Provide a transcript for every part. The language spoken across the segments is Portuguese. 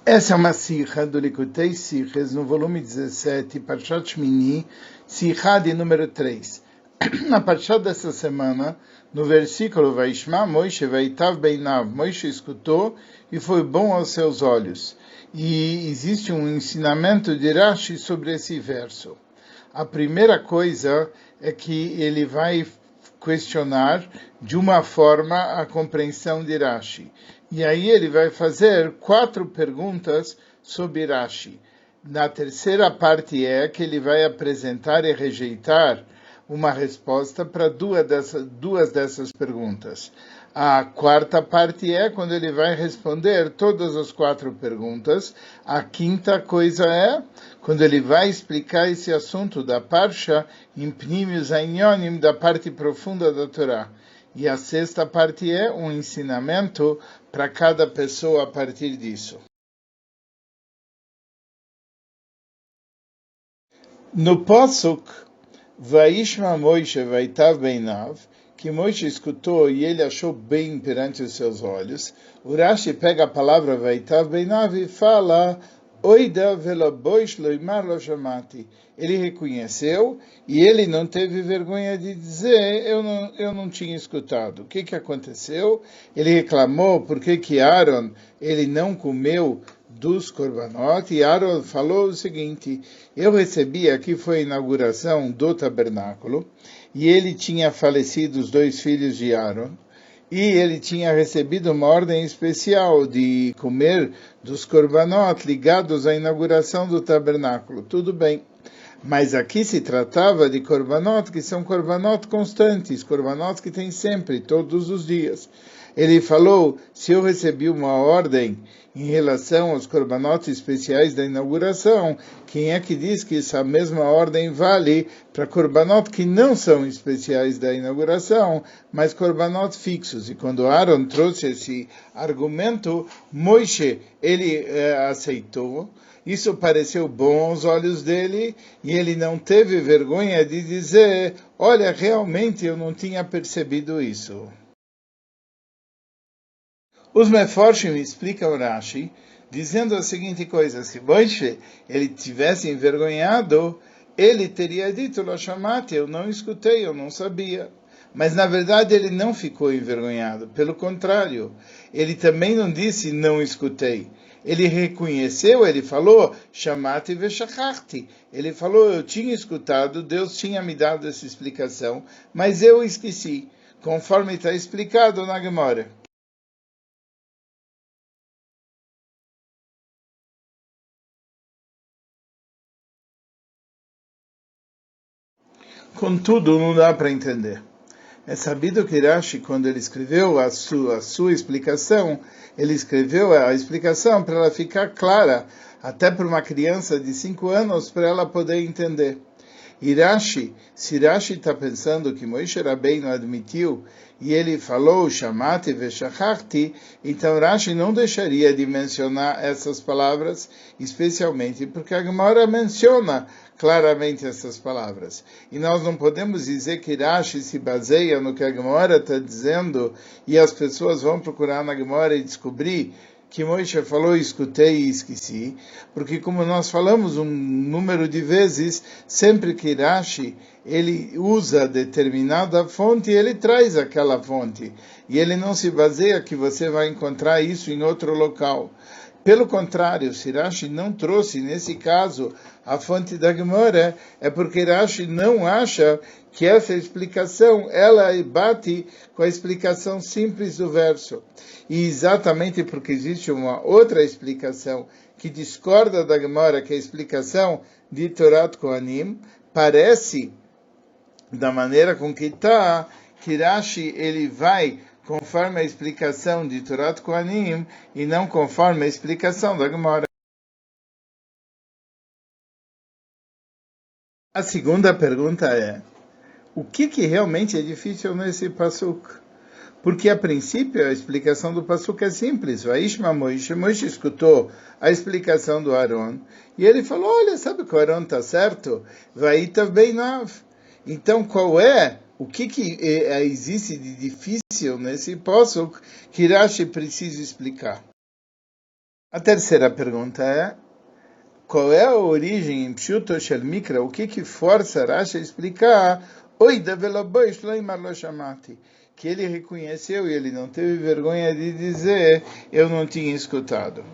Essa é uma sikha do Likutei Sikhs, no volume 17, Parshat Shmini, sikha de número 3. Na Parshat dessa semana, no versículo Vaishma, Moshe Vaitav Beinav, Moshe escutou e foi bom aos seus olhos. E existe um ensinamento de Rashi sobre esse verso. A primeira coisa é que ele vai questionar de uma forma a compreensão de Rashi. E aí ele vai fazer 4 perguntas sobre Rashi. Na terceira parte é que ele vai apresentar e rejeitar uma resposta para duas dessas perguntas. A quarta parte é quando ele vai responder todas as 4 perguntas. A quinta coisa é quando ele vai explicar esse assunto da Parsha em Pnimius Ainyonim, da parte profunda da Torá. E a sexta parte é um ensinamento para cada pessoa a partir disso. No Pasuk, Vaishma Moshe Vaitav Beinav, que Moshe escutou e ele achou bem perante os seus olhos, o Rashi pega a palavra Vaitav Beinav e fala Oida velaboish loimar lo shamati. Ele reconheceu e ele não teve vergonha de dizer eu não tinha escutado. O que aconteceu? Ele reclamou porque Aaron ele não comeu dos korbanot, e Aaron falou o seguinte: eu recebi, aqui foi a inauguração do tabernáculo, e ele tinha falecido os 2 filhos de Aaron, e ele tinha recebido uma ordem especial de comer dos korbanot ligados à inauguração do tabernáculo. Tudo bem. Mas aqui se tratava de korbanot que são korbanot constantes, korbanot que tem sempre, todos os dias. Ele falou, se eu recebi uma ordem em relação aos korbanot especiais da inauguração, quem é que diz que essa mesma ordem vale para korbanot que não são especiais da inauguração, mas korbanot fixos? E quando Aaron trouxe esse argumento, Moshe, ele aceitou. Isso pareceu bom aos olhos dele, e ele não teve vergonha de dizer, olha, realmente eu não tinha percebido isso. Os Meforshim explicam Rashi, dizendo a seguinte coisa: se Moshe ele tivesse envergonhado, ele teria dito, Lo Shamati, eu não escutei, eu não sabia. Mas na verdade ele não ficou envergonhado, pelo contrário, ele também não disse, não escutei. Ele reconheceu, ele falou, Shamati veshachachti. Ele falou, eu tinha escutado, Deus tinha me dado essa explicação, mas eu esqueci, conforme está explicado na Gemara. Contudo, não dá para entender. É sabido que Rashi, quando ele escreveu a sua explicação, ele escreveu a explicação para ela ficar clara, até para uma criança de 5 anos, para ela poder entender. E Rashi, se Rashi está pensando que Moshe Rabbeinu admitiu, e ele falou, Shamati veshachachti, então Rashi não deixaria de mencionar essas palavras, especialmente porque a Gemara menciona claramente essas palavras. E nós não podemos dizer que Rashi se baseia no que a Gemara está dizendo, e as pessoas vão procurar na Gemara e descobrir que Moshe falou, escutei e esqueci, porque como nós falamos um número de vezes, sempre que Rashi ele usa determinada fonte, ele traz aquela fonte, e ele não se baseia que você vai encontrar isso em outro local. Pelo contrário, se Rashi não trouxe, nesse caso, a fonte da Gemara, é porque Rashi não acha que essa explicação, ela bate com a explicação simples do verso. E exatamente porque existe uma outra explicação que discorda da Gemara, que é a explicação de Torat Kohanim, parece, da maneira com que está, que Rashi ele vai conforme a explicação de Torat Kohanim e não conforme a explicação da Gemara. A segunda pergunta é, o que realmente é difícil nesse pasuk? Porque a princípio a explicação do pasuk é simples. Vaishma Moshe, Moshe escutou a explicação do Aaron e ele falou, olha, sabe que o Aaron está certo? Vaitav Beinav. Então o que existe de difícil nesse pasuk que Rashi precisa explicar? A terceira pergunta é: qual é a origem em Pshuto Shel Mikra? O que força Rashi a explicar que ele reconheceu e ele não teve vergonha de dizer eu não tinha escutado.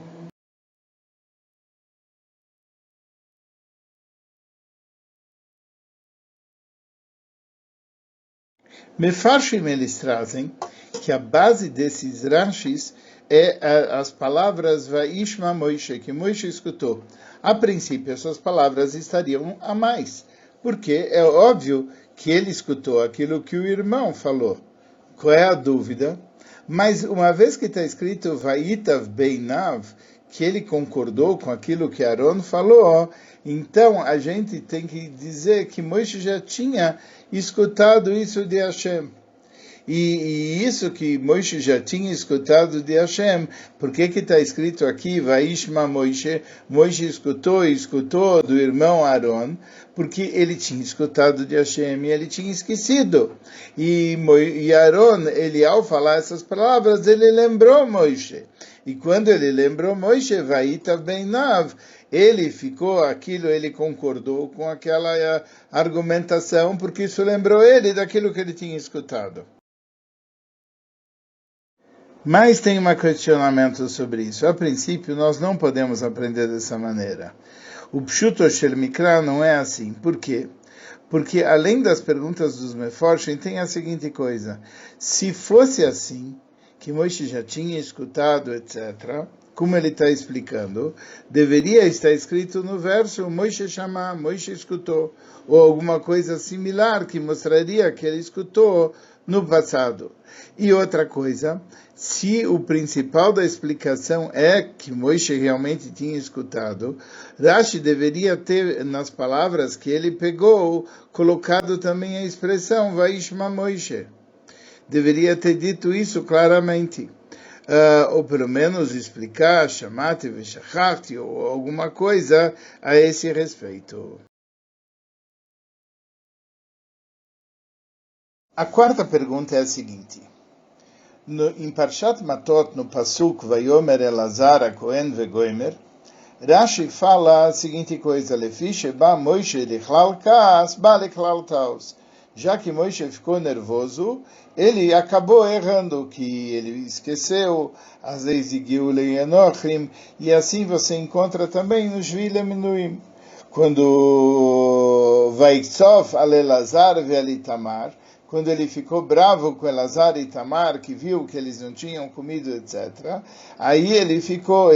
Mefarshim, eles trazem que a base desses Rashis é as palavras Vaishma Moshe, que Moshe escutou. A princípio, essas palavras estariam a mais, porque é óbvio que ele escutou aquilo que o irmão falou. Qual é a dúvida? Mas uma vez que está escrito Vaitav Beinav, que ele concordou com aquilo que Aaron falou, então a gente tem que dizer que Moshe já tinha escutado isso de Hashem. E isso que Moshe já tinha escutado de Hashem, por que está escrito aqui, Vaishma Moshe, Moshe escutou do irmão Aaron, porque ele tinha escutado de Hashem e ele tinha esquecido. E Aaron, ele ao falar essas palavras, ele lembrou Moshe. E quando ele lembrou Moshe, Vaitav Beinav, ele ficou aquilo, ele concordou com aquela argumentação, porque isso lembrou ele daquilo que ele tinha escutado. Mas tem um questionamento sobre isso. A princípio, nós não podemos aprender dessa maneira. O Pshuto Shel Mikra não é assim. Por quê? Porque, além das perguntas dos Meforshim, tem a seguinte coisa. Se fosse assim, que Moshe já tinha escutado, etc., como ele está explicando, deveria estar escrito no verso, Moshe chamou, Moshe escutou, ou alguma coisa similar que mostraria que ele escutou no passado. E outra coisa, se o principal da explicação é que Moshe realmente tinha escutado, Rashi deveria ter, nas palavras que ele pegou, colocado também a expressão Vaishma Moshe. Deveria ter dito isso claramente. Ou pelo menos explicar Shamati Veshachati, ou alguma coisa a esse respeito. A quarta pergunta é a seguinte. Em Parshat Matot, no Pasuk Vayomer Elazar HaKohen Vegoimer, Rashi fala a seguinte coisa, Lefi sheba Moshe lichlal kaas, ba lichlal taos. Já que Moshe ficou nervoso, ele acabou errando, que ele esqueceu as leis de Giulei Enochim, e assim você encontra também no Shvilei Minuim. Quando Vaiktsov al Elazar ve al Itamar, quando ele ficou bravo com Elazar e Tamar, que viu que eles não tinham comido, etc., aí ele ficou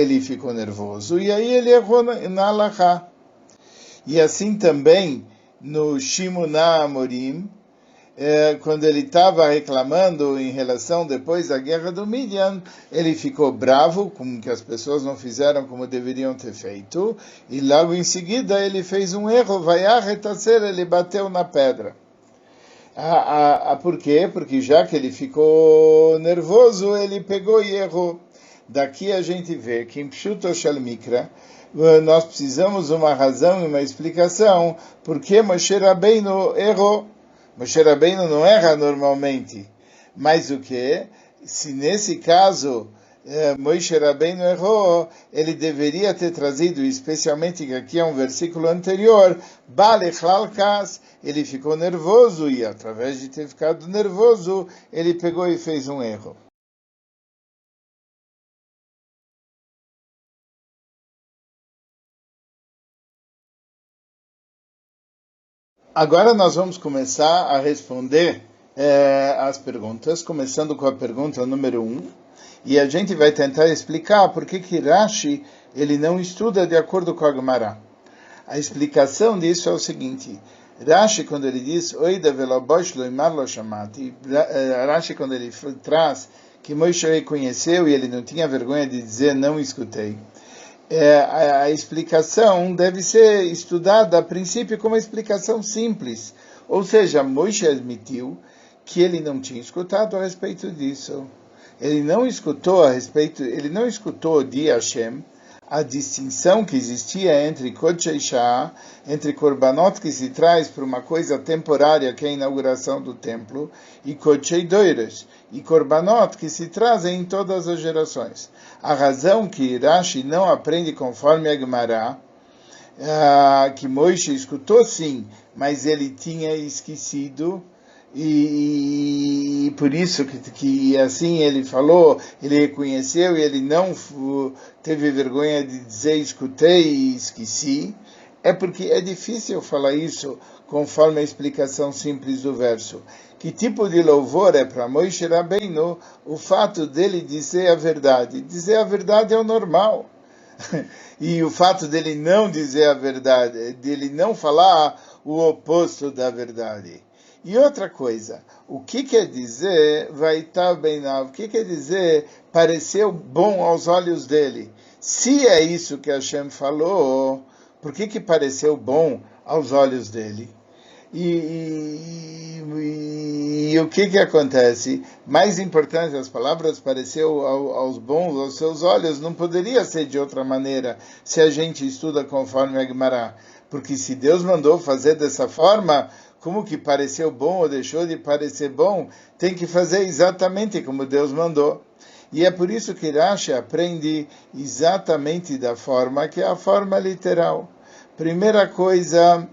nervoso, e aí ele errou na Halachá. E assim também, no Shimuná Amorim, quando ele estava reclamando em relação depois da guerra do Midian, ele ficou bravo com que as pessoas não fizeram como deveriam ter feito, e logo em seguida ele fez um erro, ele bateu na pedra. Por quê? Porque já que ele ficou nervoso, ele pegou e errou. Daqui a gente vê que em Pshuto Shel Mikra, nós precisamos de uma razão e uma explicação por que Moshe Rabbeinu errou. Moshe Rabbeinu não erra normalmente, mas o que? Se nesse caso Moshe Rabbeinu errou, ele deveria ter trazido, especialmente que aqui é um versículo anterior, Balechlal Kas, ele ficou nervoso e através de ter ficado nervoso, ele pegou e fez um erro. Agora nós vamos começar a responder as perguntas, começando com a pergunta número 1, e a gente vai tentar explicar por que Rashi ele não estuda de acordo com a Gemara. A explicação disso é o seguinte, Rashi, quando ele diz Rashi, quando ele traz que Moshe reconheceu e ele não tinha vergonha de dizer não escutei, a explicação deve ser estudada a princípio como uma explicação simples, ou seja, Moshe admitiu que ele não tinha escutado a respeito disso. Ele não escutou de Hashem a distinção que existia entre Kodshei Shah, entre Korbanot que se traz para uma coisa temporária, que é a inauguração do templo, e Kodshei Doiresh, e Korbanot que se trazem em todas as gerações. A razão que Rashi não aprende conforme a Gemara, que Moshe escutou sim, mas ele tinha esquecido, e por isso que assim ele falou, ele reconheceu e ele não teve vergonha de dizer escutei e esqueci, é porque é difícil falar isso conforme a explicação simples do verso. Que tipo de louvor é para Moshe Rabbeinu o fato dele dizer a verdade? Dizer a verdade é o normal. E o fato dele não dizer a verdade, dele não falar o oposto da verdade. E outra coisa, o que quer dizer vai estar bem na? O que quer dizer pareceu bom aos olhos dele? Se é isso que Hashem falou, por que pareceu bom aos olhos dele? E o que acontece? Mais importante, as palavras pareceu aos bons, aos seus olhos, não poderia ser de outra maneira se a gente estuda conforme a Gemara. Porque se Deus mandou fazer dessa forma, como que pareceu bom ou deixou de parecer bom, tem que fazer exatamente como Deus mandou. E é por isso que Rashi aprende exatamente da forma, que é a forma literal. Primeira coisa,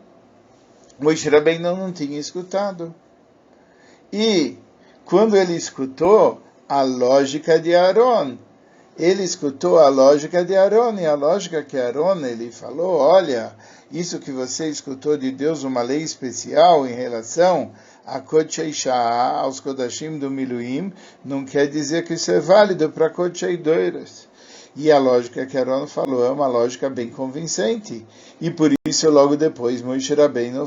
Moshe Rabbeinu não tinha escutado. E quando ele escutou a lógica de Aaron, ele escutou a lógica de Aaron, e a lógica que Aaron, ele falou, olha, isso que você escutou de Deus, uma lei especial em relação a Kodshei Shah, aos Kodashim do Miluim, não quer dizer que isso é válido para Kodshei Doiresh. E a lógica que Aaron falou é uma lógica bem convincente. E por isso, logo depois, Moshe Rabbeinu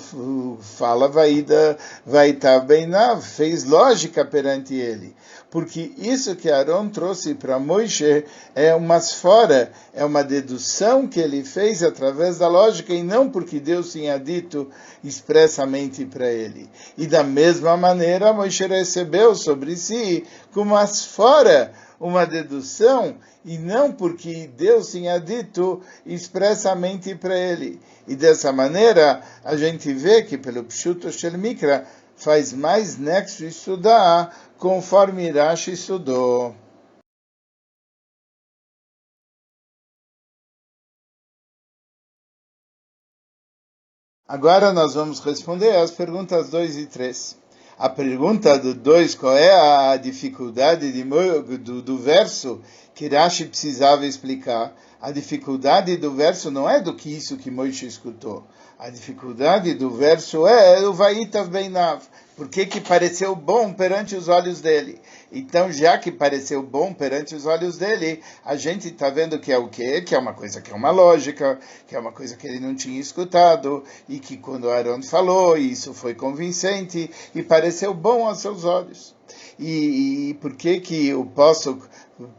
fala, Vaitav Beinav, fez lógica perante ele. Porque isso que Aaron trouxe para Moshe é uma sfora, é uma dedução que ele fez através da lógica, e não porque Deus tinha dito expressamente para ele. E da mesma maneira, Moshe recebeu sobre si como uma sfora, uma dedução, e não porque Deus tinha dito expressamente para ele. E dessa maneira, a gente vê que pelo Pshuto Shel Mikra faz mais nexo estudar conforme Rashi estudou. Agora nós vamos responder às perguntas 2 e 3. A pergunta do 2, qual é a dificuldade do verso que Rashi precisava explicar? A dificuldade do verso não é do que isso que Moshe escutou. A dificuldade do verso é o Vaitav Beinav. Por que pareceu bom perante os olhos dele? Então, já que pareceu bom perante os olhos dele, a gente está vendo que é o quê? Que é uma coisa que é uma lógica, que é uma coisa que ele não tinha escutado, e que quando Aaron falou, isso foi convincente, e pareceu bom aos seus olhos. E por que o Pasuk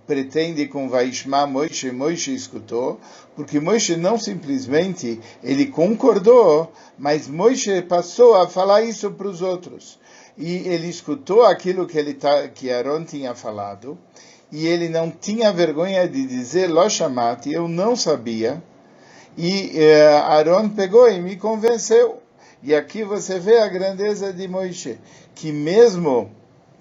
pretende com Vaishma Moshe escutou? Porque Moshe não simplesmente, ele concordou, mas Moshe passou a falar isso para os outros. E ele escutou aquilo que Aaron tinha falado, e ele não tinha vergonha de dizer, Lo Shamati, eu não sabia, e Aaron pegou e me convenceu. E aqui você vê a grandeza de Moshe, que mesmo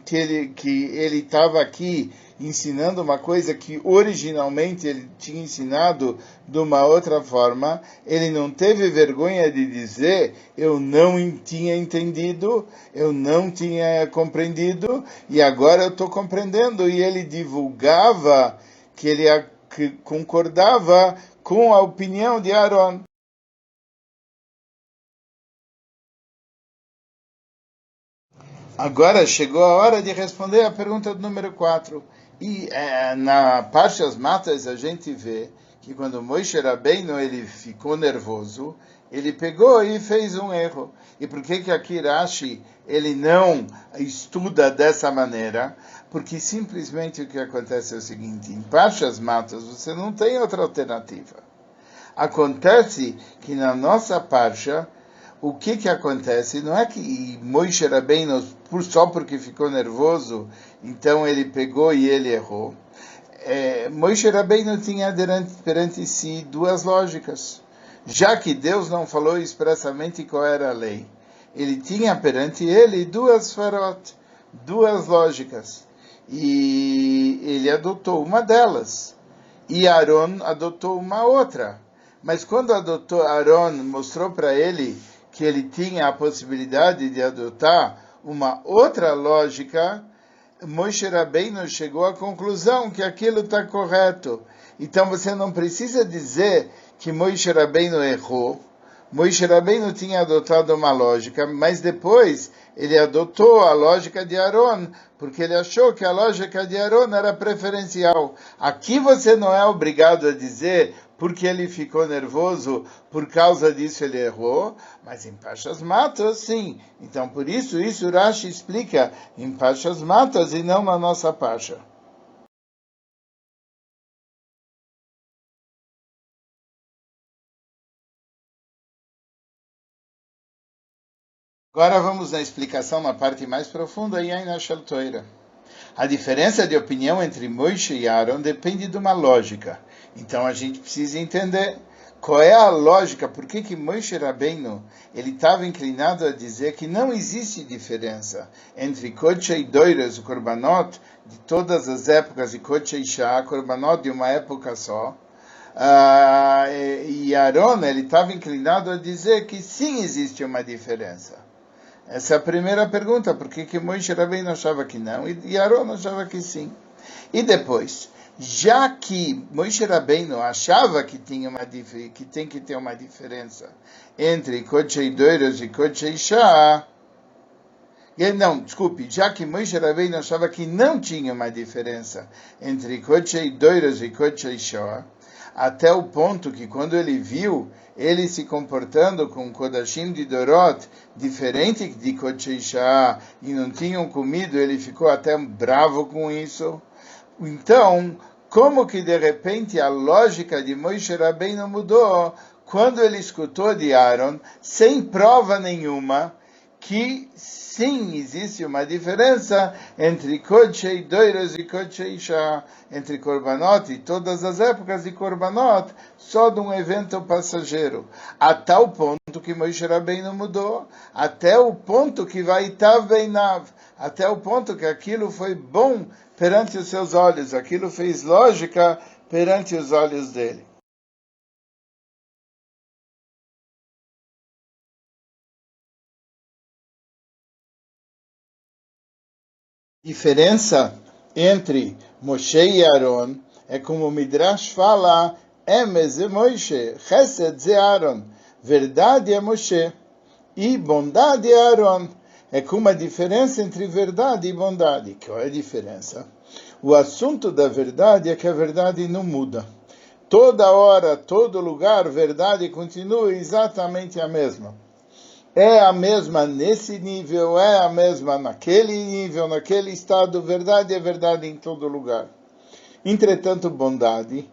que ele estava aqui ensinando uma coisa que originalmente ele tinha ensinado de uma outra forma, ele não teve vergonha de dizer, eu não tinha entendido, eu não tinha compreendido, e agora eu estou compreendendo. E ele divulgava que ele concordava com a opinião de Aaron. Agora chegou a hora de responder a pergunta do número 4. E na Parshas Matas a gente vê que quando Moshe Rabbeinu ele ficou nervoso, ele pegou e fez um erro. E por que aqui Rashi ele não estuda dessa maneira? Porque simplesmente o que acontece é o seguinte, em Parshas Matas você não tem outra alternativa. Acontece que na nossa Parsha, o que acontece? Não é que Moshe Rabbeinu, só porque ficou nervoso, então ele pegou e ele errou. Moshe Rabbeinu tinha perante si duas lógicas. Já que Deus não falou expressamente qual era a lei, ele tinha perante ele duas farot, duas lógicas. E ele adotou uma delas. E Aaron adotou uma outra. Mas quando Aaron mostrou para ele que ele tinha a possibilidade de adotar uma outra lógica, Moshe Rabbeinu chegou à conclusão que aquilo está correto. Então você não precisa dizer que Moshe Rabbeinu errou. Moshe Rabbeinu tinha adotado uma lógica, mas depois ele adotou a lógica de Aaron, porque ele achou que a lógica de Aaron era preferencial. Aqui você não é obrigado a dizer porque ele ficou nervoso, por causa disso ele errou, mas em Pashas Matos, sim. Então, por isso Rashi explica em Pashas Matos e não na nossa Pasha. Agora vamos na explicação na parte mais profunda e aí na Shaltoira. A diferença de opinião entre Moshe e Aaron depende de uma lógica. Então a gente precisa entender qual é a lógica, por que Moshe Rabbeinu ele estava inclinado a dizer que não existe diferença entre Kodshei Doiros, o Korbanot, de todas as épocas, e Kodshei Shah, Korbanot de uma época só. E Aaron ele estava inclinado a dizer que sim existe uma diferença. Essa é a primeira pergunta, por que Moshe Rabbeinu achava que não e Aaron achava que sim. E depois, já que Moshe Rabbeinu achava que tem que ter uma diferença entre Kodshei Doiros e Kodshei Shah, já que Moshe Rabbeinu achava que não tinha uma diferença entre Kodshei Doiros e Kodshei Shah, até o ponto que quando ele viu ele se comportando com Kodashim de Dorot, diferente de Kodshei Shah, e não tinham comido, ele ficou até bravo com isso. Então, como que de repente a lógica de Moshe Rabbeinu mudou quando ele escutou de Aaron, sem prova nenhuma, que sim existe uma diferença entre Kodshei Doiros e Kodshei Shah, entre Korbanot e todas as épocas de Korbanot, só de um evento passageiro. A tal ponto que Moshe Rabbeinu mudou, até o ponto que vai Itav Beinav, até o ponto que aquilo foi bom perante os seus olhos, aquilo fez lógica perante os olhos dele. Diferença entre Moshe e Aaron é como o Midrash fala, Emes é Moshe, Chesed é Aaron, verdade é Moshe e bondade é Aaron. É como uma diferença entre verdade e bondade. Qual é a diferença? O assunto da verdade é que a verdade não muda. Toda hora, todo lugar, verdade continua exatamente a mesma. É a mesma nesse nível, é a mesma naquele nível, naquele estado, verdade é verdade em todo lugar. Entretanto, bondade,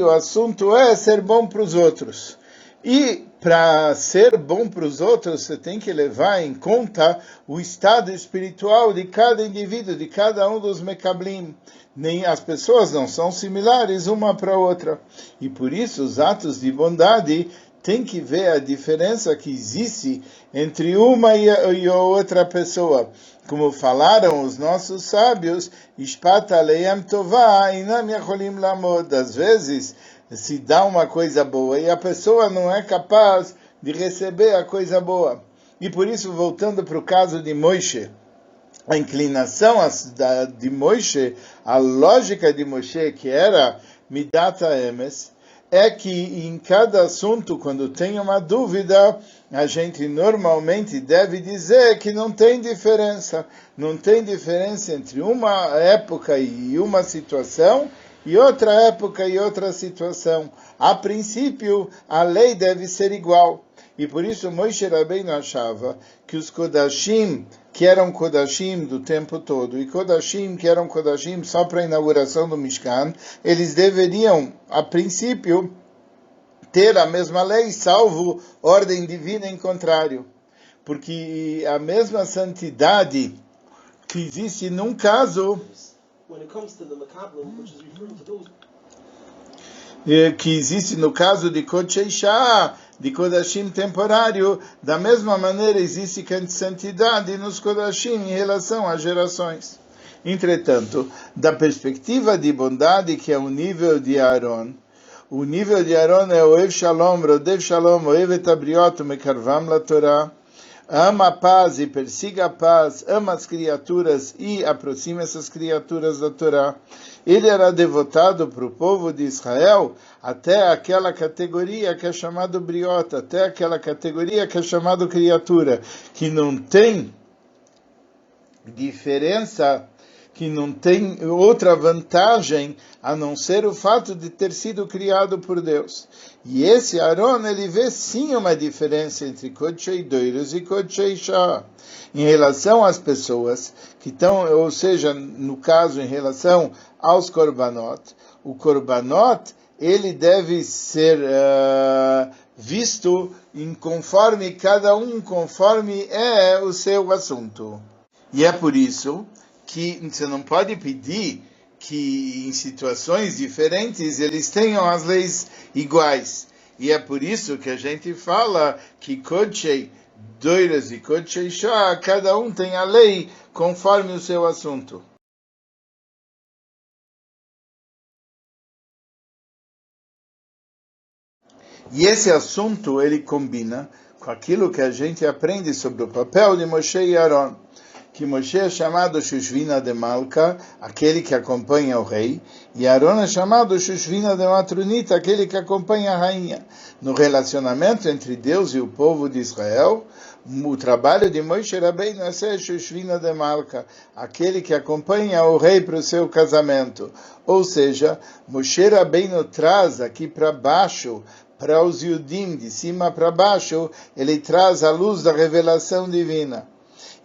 o assunto é ser bom para os outros. E para ser bom para os outros, você tem que levar em conta o estado espiritual de cada indivíduo, de cada um dos mekablim. Nem as pessoas não são similares uma para a outra. E por isso os atos de bondade tem que ver a diferença que existe entre uma e outra pessoa. Como falaram os nossos sábios, Ishpat Aleim Tová Inam Yacholim Lamod. Às vezes se dá uma coisa boa e a pessoa não é capaz de receber a coisa boa. E por isso, voltando para o caso de Moshe, a inclinação de Moshe, a lógica de Moshe, que era Midat Emes, é que em cada assunto, quando tem uma dúvida, a gente normalmente deve dizer que não tem diferença. Não tem diferença entre uma época e uma situação e outra época e outra situação. A princípio, a lei deve ser igual. E por isso Moshe Rabbeinu achava que os Kodashim, que eram Kodashim do tempo todo, e Kodashim, que eram Kodashim só para a inauguração do Mishkan, eles deveriam, a princípio, ter a mesma lei, salvo ordem divina em contrário. Porque a mesma santidade que existe num caso, when it comes to the Makablim, which is referring to those que existe no caso de Kodshei Shah, de Kodashim temporário, da mesma maneira existe santidade nos Kodashim em relação às gerações. Entretanto, da perspectiva de bondade, que é o nível de Aaron, o nível de Aaron é Oev Shalom, Rodev Shalom, Oev et Abriot, Mekarvam la Torah, ama a paz e persiga a paz, ama as criaturas e aproxima essas criaturas da Torá. Ele era devotado para o povo de Israel até aquela categoria que é chamada Briot, até aquela categoria que é chamada criatura, que não tem diferença, que não tem outra vantagem a não ser o fato de ter sido criado por Deus. E esse Aaron, ele vê sim uma diferença entre Kodshei Doiros e Kodshei Shah, em relação às pessoas que estão, ou seja, no caso, em relação aos Korbanot. O Korbanot, ele deve ser visto conforme cada um, conforme é o seu assunto. E é por isso que você não pode pedir que em situações diferentes eles tenham as leis iguais. E é por isso que a gente fala que Kodshei Doiros e Kodshei Shah, cada um tem a lei conforme o seu assunto. E esse assunto, ele combina com aquilo que a gente aprende sobre o papel de Moshe e Aaron. Que Moshe é chamado Shushvina de Malka, aquele que acompanha o rei, e Aaron é chamado Shushvina de Matronita, aquele que acompanha a rainha. No relacionamento entre Deus e o povo de Israel, o trabalho de Moshe Rabbeinu é ser Shushvina de Malka, aquele que acompanha o rei para o seu casamento. Ou seja, Moshe Rabbeinu traz aqui para baixo, para os Yudim, de cima para baixo, ele traz a luz da revelação divina.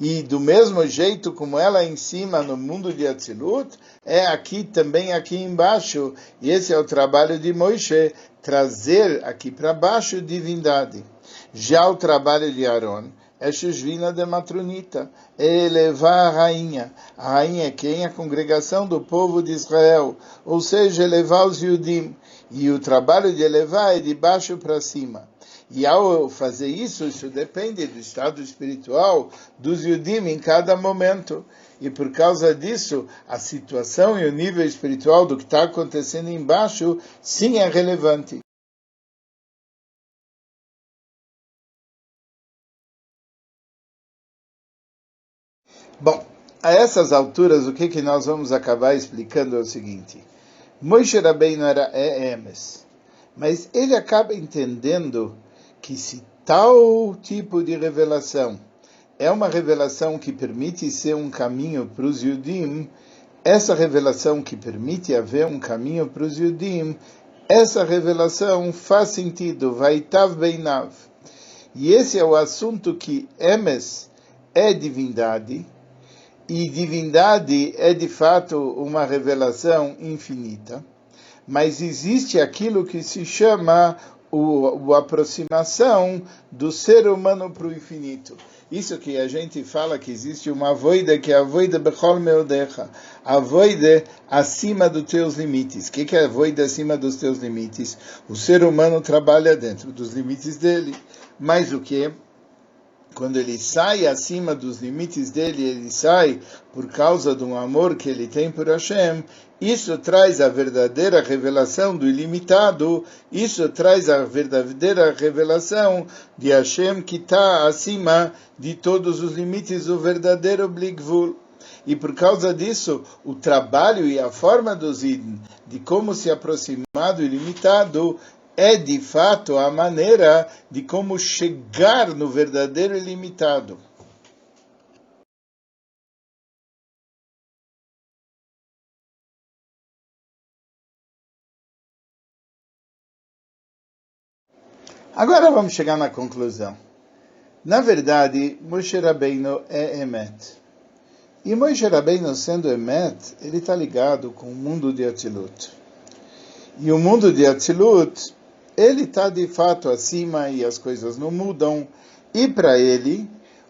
E do mesmo jeito como ela em cima no mundo de Atzilut, é aqui também aqui embaixo. E esse é o trabalho de Moshe, trazer aqui para baixo divindade. Já o trabalho de Aaron é Shushvina de Matronita, é elevar a rainha. A rainha é quem? A congregação do povo de Israel, ou seja, elevar os Yudim. E o trabalho de elevar é de baixo para cima. E ao fazer isso, isso depende do estado espiritual dos Yudim em cada momento. E por causa disso, a situação e o nível espiritual do que está acontecendo embaixo, sim é relevante. Bom, a essas alturas, o que nós vamos acabar explicando é o seguinte. Moshe Rabbeinu era Emes, mas ele acaba entendendo que se tal tipo de revelação é uma revelação que permite ser um caminho para os Yudim, essa revelação que permite haver um caminho para os Yudim, essa revelação faz sentido, Vaitav Beinav. E esse é o assunto que Emes é divindade, e divindade é de fato uma revelação infinita, mas existe aquilo que se chama a aproximação do ser humano para o infinito. Isso que a gente fala que existe uma avoida, que é a avoida bechol meodecha, a avoida acima dos teus limites. O que é a avoida acima dos teus limites? O ser humano trabalha dentro dos limites dele, mas o que? Quando ele sai acima dos limites dele, ele sai por causa de um amor que ele tem por Hashem. Isso traz a verdadeira revelação do ilimitado. Isso traz a verdadeira revelação de Hashem que está acima de todos os limites, o verdadeiro Bligvul. E por causa disso, o trabalho e a forma dos Yidden de como se aproximar do ilimitado é de fato a maneira de como chegar no verdadeiro ilimitado. Agora vamos chegar na conclusão. Na verdade, Moshe Rabbeinu é Emet. E Moshe Rabbeinu, sendo Emet, ele está ligado com o mundo de Atzilut. E o mundo de Atzilut, ele está de fato acima e as coisas não mudam. E para ele,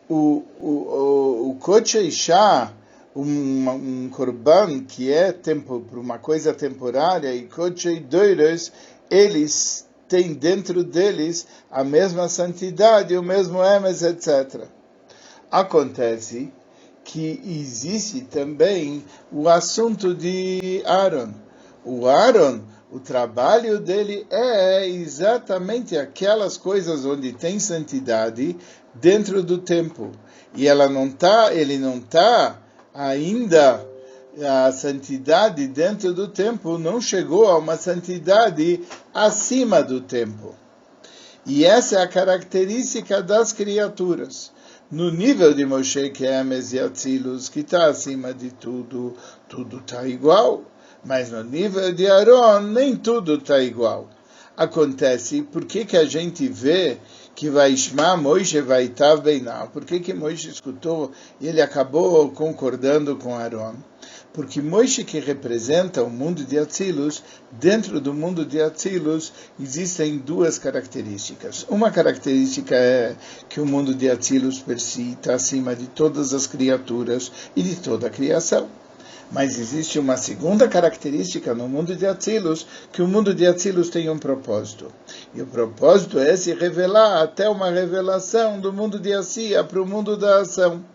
o Kodshei Shah, um korban que é para uma coisa temporária, e Kodshei Doires, eles têm dentro deles a mesma santidade, o mesmo emes, etc. Acontece que existe também o assunto de Aaron. O Aaron, o trabalho dele é exatamente aquelas coisas onde tem santidade dentro do templo. E ele não está ainda, a santidade dentro do templo não chegou a uma santidade acima do templo. E essa é a característica das criaturas. No nível de Moshe, que é Emes e Atzilus, que está acima de tudo, tudo está igual. Mas no nível de Aaron, nem tudo está igual. Acontece, por que a gente vê que Vaishma Moshe Vaitav Beinav? Por que Moshe escutou e ele acabou concordando com Aaron? Porque Moshe, que representa o mundo de Atzilus, dentro do mundo de Atzilus existem duas características. Uma característica é que o mundo de Atzilus per si está acima de todas as criaturas e de toda a criação. Mas existe uma segunda característica no mundo de Atzilus, que o mundo de Atzilus tem um propósito. E o propósito é se revelar até uma revelação do mundo de Asiya para o mundo da ação.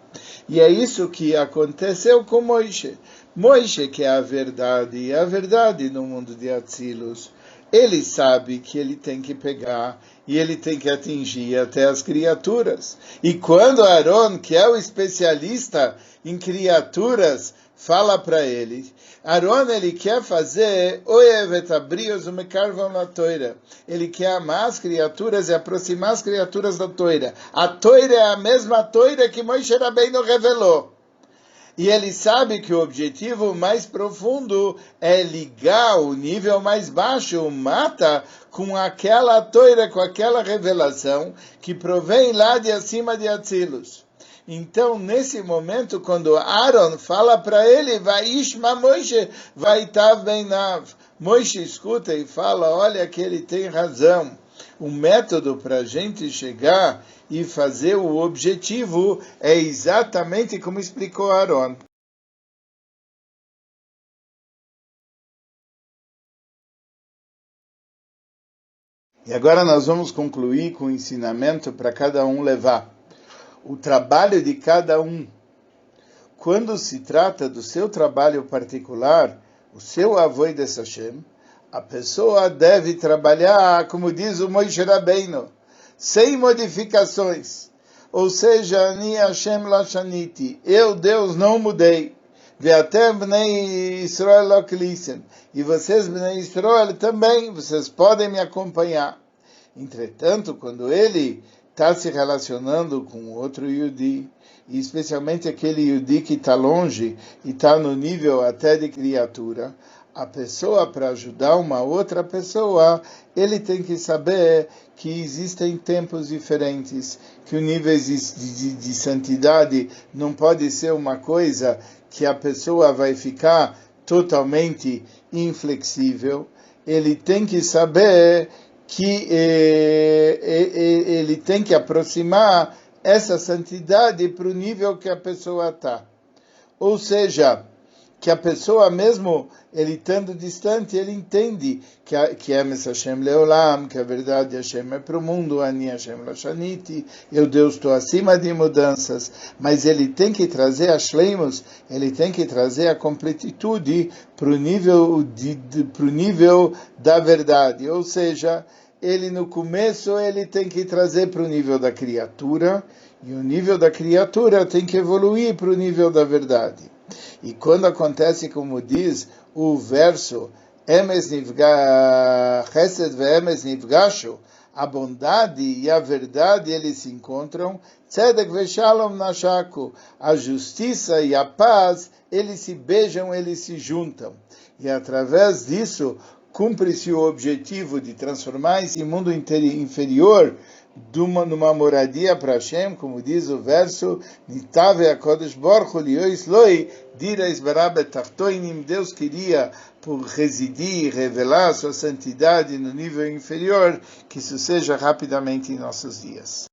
E é isso que aconteceu com Moshe. Moshe, que é a verdade no mundo de Atzilus, ele sabe que ele tem que pegar e ele tem que atingir até as criaturas. E quando Aaron, que é o especialista em criaturas, fala para ele, Aaron, ele quer fazer ele quer amar as criaturas e aproximar as criaturas da Toira. A Toira é a mesma Toira que Moshe Rabbeinu revelou. E ele sabe que o objetivo mais profundo é ligar o nível mais baixo, o mata, com aquela Toira, com aquela revelação que provém lá de acima de Atzilus. Então, nesse momento, quando Aaron fala para ele, Vaishma Moshe, Vaitav Beinav, Moshe escuta e fala, olha que ele tem razão. O método para a gente chegar e fazer o objetivo é exatamente como explicou Aaron. E agora nós vamos concluir com o ensinamento para cada um levar. O trabalho de cada um. Quando se trata do seu trabalho particular, o seu avodas Hashem, a pessoa deve trabalhar, como diz o Moshe Rabbeinu, sem modificações. Ou seja, Ani Hashem Lashaniti, eu, Deus, não mudei. Ve'atem bnei Israel lo klisen. E vocês, bnei Israel, também, vocês podem me acompanhar. Entretanto, quando ele está se relacionando com outro Yudi, e especialmente aquele Yudi que está longe e está no nível até de criatura, a pessoa, para ajudar uma outra pessoa, ele tem que saber que existem tempos diferentes, que o nível de santidade não pode ser uma coisa que a pessoa vai ficar totalmente inflexível. Ele tem que saber que ele tem que aproximar essa santidade para o nível que a pessoa está. Ou seja, que a pessoa mesmo, ele estando distante, ele entende que é Hashem Leolam, que a verdade Hashem é para o mundo, Ani Hashem Lashaniti, eu Deus estou acima de mudanças, mas ele tem que trazer a Shleimus, ele tem que trazer a completitude para o nível da verdade, ou seja, ele no começo ele tem que trazer para o nível da criatura, e o nível da criatura tem que evoluir para o nível da verdade. E quando acontece, como diz o verso, Chesed ve'emes nifgashu, a bondade e a verdade eles se encontram, Tzedek ve'shalom nashaku, a justiça e a paz, eles se beijam, eles se juntam. E através disso, cumpre-se o objetivo de transformar esse mundo inferior numa moradia para Hashem, como diz o verso, Nitave HaKodesh Baruch Hu Liyois Loi, Dira Isbarabet Tartoinim, Deus queria por residir e revelar a sua santidade no nível inferior, que isso seja rapidamente em nossos dias.